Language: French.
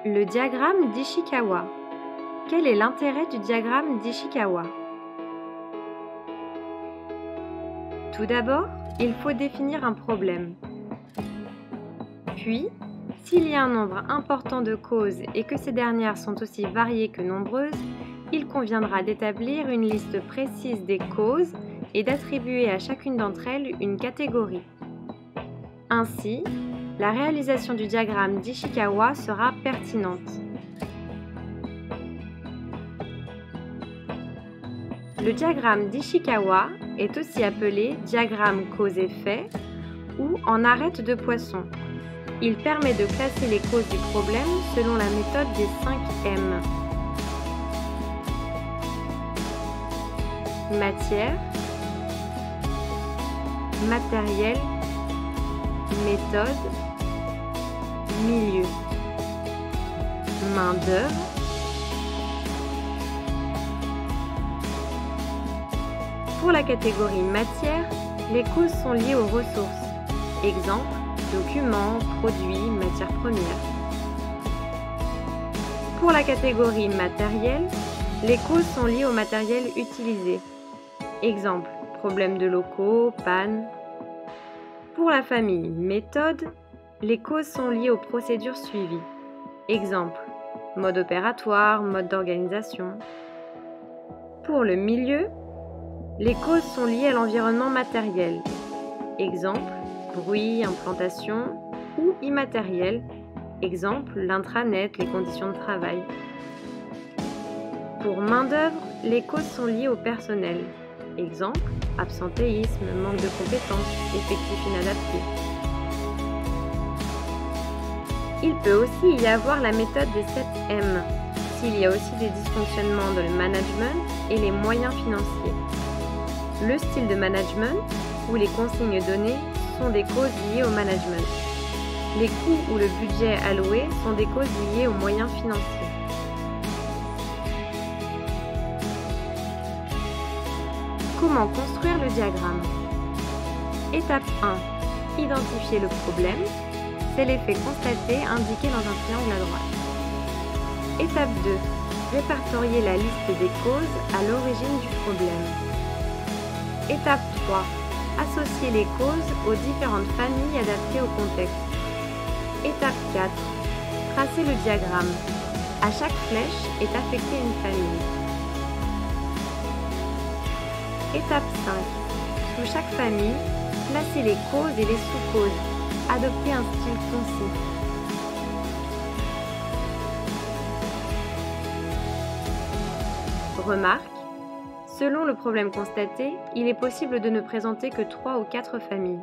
Le diagramme d'Ishikawa. Quel est l'intérêt du diagramme d'Ishikawa? Tout d'abord, il faut définir un problème. Puis, s'il y a un nombre important de causes et que ces dernières sont aussi variées que nombreuses, il conviendra d'établir une liste précise des causes et d'attribuer à chacune d'entre elles une catégorie. Ainsi, la réalisation du diagramme d'Ishikawa sera pertinente. Le diagramme d'Ishikawa est aussi appelé diagramme cause-effet ou en arête de poisson. Il permet de classer les causes du problème selon la méthode des 5 M. Matière, matériel, méthode, milieu, main-d'œuvre, pour la catégorie matière, les causes sont liées aux ressources. Exemple, documents, produits, matières premières. Pour la catégorie matériel, les causes sont liées au matériel utilisé. Exemple, problèmes de locaux, panne. Pour la famille méthode, les causes sont liées aux procédures suivies. Exemple, mode opératoire, mode d'organisation. Pour le milieu, les causes sont liées à l'environnement matériel. Exemple, bruit, implantation ou immatériel. Exemple, l'intranet, les conditions de travail. Pour main-d'œuvre, les causes sont liées au personnel. Exemple, absentéisme, manque de compétences, effectifs inadaptés. Il peut aussi y avoir la méthode des 7 M, s'il y a aussi des dysfonctionnements dans le management et les moyens financiers. Le style de management ou les consignes données sont des causes liées au management. Les coûts ou le budget alloué sont des causes liées aux moyens financiers. Comment construire le diagramme? Étape 1. Identifier le problème. C'est l'effet constaté indiqué dans un triangle à droite. Étape 2. Répertorier la liste des causes à l'origine du problème. Étape 3. Associer les causes aux différentes familles adaptées au contexte. Étape 4. Tracer le diagramme. À chaque flèche est affectée une famille. Étape 5. Sous chaque famille, placez les causes et les sous-causes. Adoptez un style concis. Remarque. Selon le problème constaté, il est possible de ne présenter que 3 ou 4 familles.